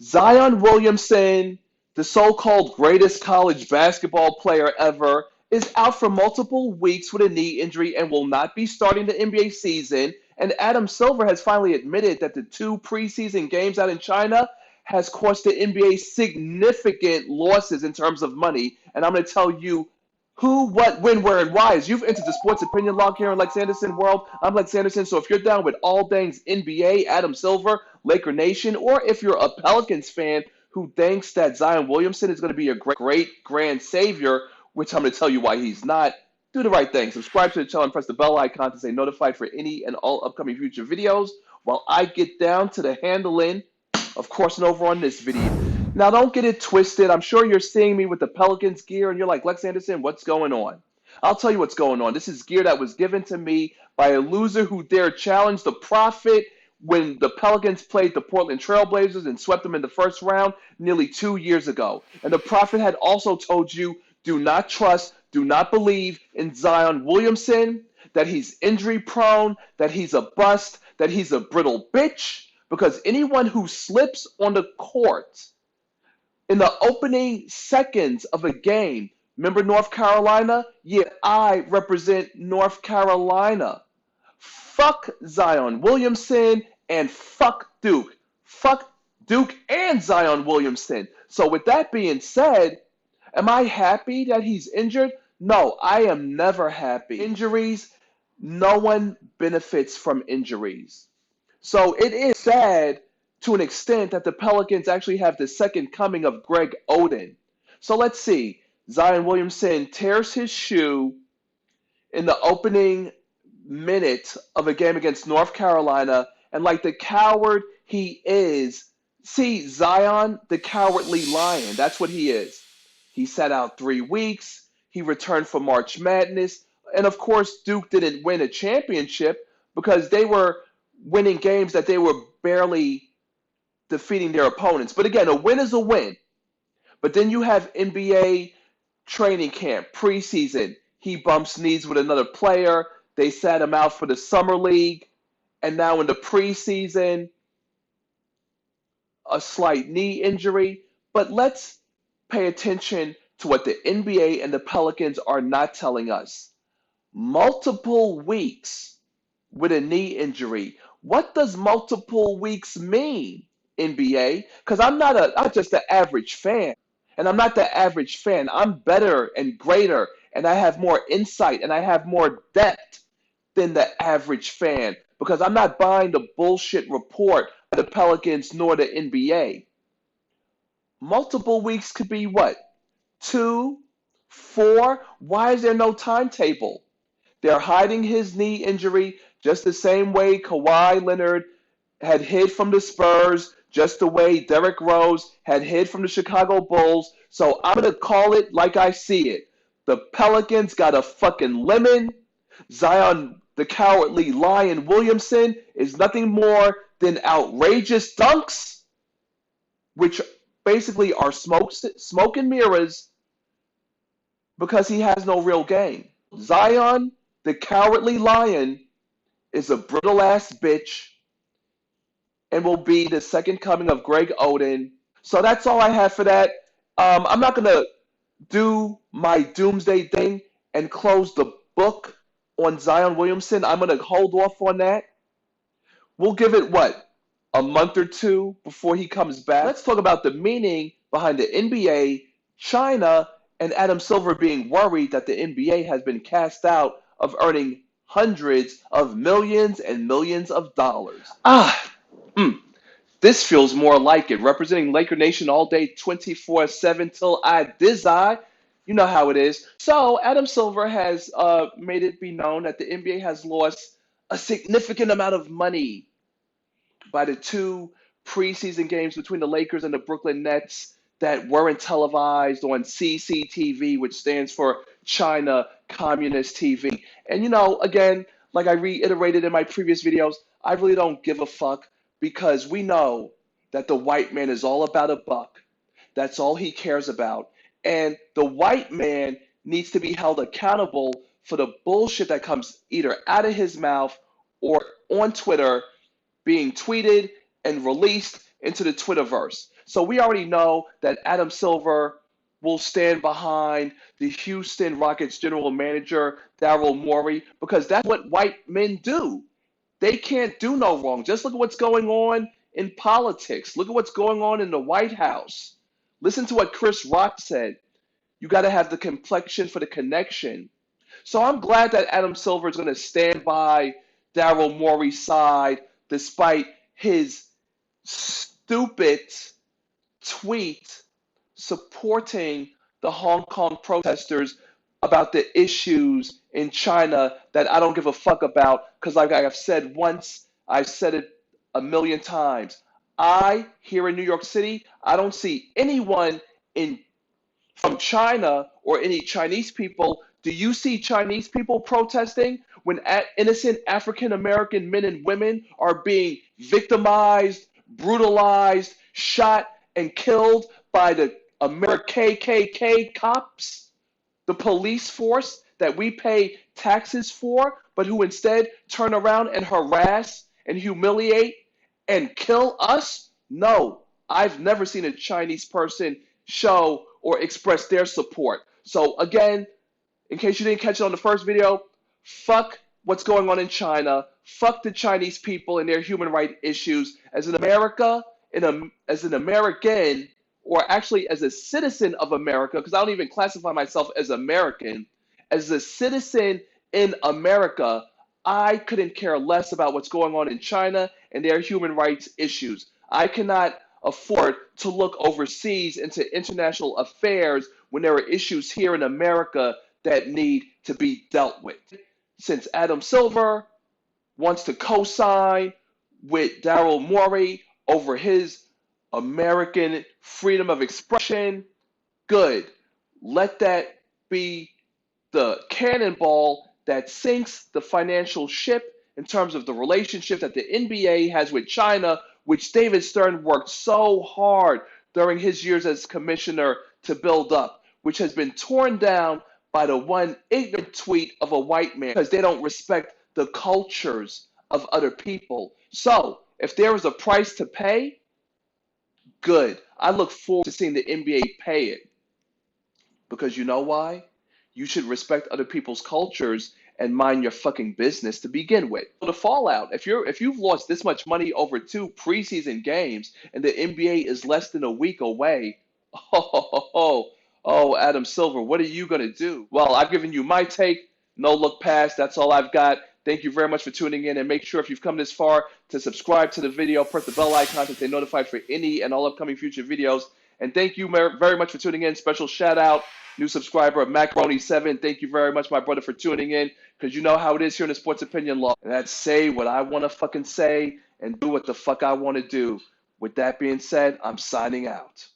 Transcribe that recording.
Zion Williamson, the so-called greatest college basketball player ever, is out for multiple weeks with a knee injury and will not be starting the NBA season. And Adam Silver has finally admitted that the two preseason games out in China has cost the NBA significant losses in terms of money. And I'm going to tell you who, what, when, where, and why. As you've entered the sports opinion log here in LexAnderson world, I'm LexAnderson. So if you're down with all things NBA, Adam Silver, Laker Nation, or if you're a Pelicans fan who thinks that Zion Williamson is going to be a great grand savior, which I'm going to tell you why he's not, do the right thing. Subscribe to the channel and press the bell icon to stay notified for any and all upcoming future videos while I get down to the handling of course and over on this video. Now, don't get it twisted. I'm sure you're seeing me with the Pelicans gear and you're like, Lex Anderson, what's going on? I'll tell you what's going on. This is gear that was given to me by a loser who dared challenge the Prophet when the Pelicans played the Portland Trailblazers and swept them in the first round nearly 2 years ago. And the Prophet had also told you, do not trust, do not believe in Zion Williamson, that he's injury prone, that he's a bust, that he's a brittle bitch, because anyone who slips on the court in the opening seconds of a game, remember North Carolina? Yeah, I represent North Carolina. Fuck Zion Williamson and fuck Duke. Fuck Duke and Zion Williamson. So with that being said, am I happy that he's injured? No, I am never happy. Injuries, no one benefits from injuries. So it is sad to an extent that the Pelicans actually have the second coming of Greg Oden. So let's see. Zion Williamson tears his shoe in the opening minute of a game against North Carolina, and like the coward he is, see, Zion, the cowardly lion, that's what he is. He sat out 3 weeks. He returned for March Madness. And of course, Duke didn't win a championship because they were winning games that they were barely defeating their opponents. But again, a win is a win. But then you have NBA training camp, preseason. He bumps knees with another player. They sat him out for the summer league. And now in the preseason, a slight knee injury. But let's pay attention to what the NBA and the Pelicans are not telling us. Multiple weeks with a knee injury. What does multiple weeks mean, NBA? Because I'm not just the average fan. And I'm not the average fan. I'm better and greater, and I have more insight, and I have more depth than the average fan. Because I'm not buying the bullshit report of the Pelicans nor the NBA. Multiple weeks could be what? 2, 4? Why is there no timetable? They're hiding his knee injury just the same way Kawhi Leonard had hid from the Spurs, just the way Derrick Rose had hid from the Chicago Bulls. So I'm going to call it like I see it. The Pelicans got a fucking lemon. Zion, the cowardly lion Williamson, is nothing more than outrageous dunks, which basically are smoke and mirrors because he has no real game. Zion, the cowardly lion, is a brittle ass bitch and will be the second coming of Greg Oden. So that's all I have for that. I'm not going to do my doomsday thing and close the book on Zion Williamson. I'm going to hold off on that. We'll give it, what, a month or two before he comes back. Let's talk about the meaning behind the NBA, China, and Adam Silver being worried that the NBA has been cast out of earning hundreds of millions and millions of dollars. This feels more like it. Representing Laker Nation all day, 24/7 till I die. You know how it is. So Adam Silver has made it be known that the NBA has lost a significant amount of money by the two preseason games between the Lakers and the Brooklyn Nets that weren't televised on CCTV, which stands for China Communist TV. And again, like I reiterated in my previous videos, I really don't give a fuck because we know that the white man is all about a buck. That's all he cares about. And the white man needs to be held accountable for the bullshit that comes either out of his mouth or on Twitter being tweeted and released into the Twitterverse. So we already know that Adam Silver will stand behind the Houston Rockets general manager, Daryl Morey, because that's what white men do. They can't do no wrong. Just look at what's going on in politics. Look at what's going on in the White House. Listen to what Chris Rock said. You got to have the complexion for the connection. So I'm glad that Adam Silver is going to stand by Daryl Morey's side despite his stupid tweet supporting the Hong Kong protesters about the issues in China that I don't give a fuck about because, like I've said once, I've said it a million times. Here in New York City, I don't see anyone in from China or any Chinese people. Do you see Chinese people protesting when innocent African American men and women are being victimized, brutalized, shot, and killed by the KKK cops, the police force that we pay taxes for, but who instead turn around and harass and humiliate and kill us? No, I've never seen a Chinese person show or express their support. So again, in case you didn't catch it on the first video, fuck what's going on in China. Fuck the Chinese people and their human rights issues. As an as an American, or actually as a citizen of America, because I don't even classify myself as American, as a citizen in America, I couldn't care less about what's going on in China and their human rights issues. I cannot afford to look overseas into international affairs when there are issues here in America that need to be dealt with. Since Adam Silver wants to co-sign with Daryl Morey over his American freedom of expression, good. Let that be the cannonball that sinks the financial ship in terms of the relationship that the NBA has with China, which David Stern worked so hard during his years as commissioner to build up, which has been torn down by the one ignorant tweet of a white man because they don't respect the cultures of other people. So, if there is a price to pay, good. I look forward to seeing the NBA pay it. Because you know why? You should respect other people's cultures and mind your fucking business to begin with. The fallout, if you've lost this much money over 2 preseason games and the NBA is less than a week away, Adam Silver, what are you gonna do? Well, I've given you my take, no look past, that's all I've got. Thank you very much for tuning in, and make sure if you've come this far to subscribe to the video, press the bell icon to stay notified for any and all upcoming future videos. And thank you very much for tuning in. Special shout out, new subscriber, Macaroni7. Thank you very much, my brother, for tuning in, because you know how it is here in the Sports Opinion Law. And that's say what I want to fucking say and do what the fuck I want to do. With that being said, I'm signing out.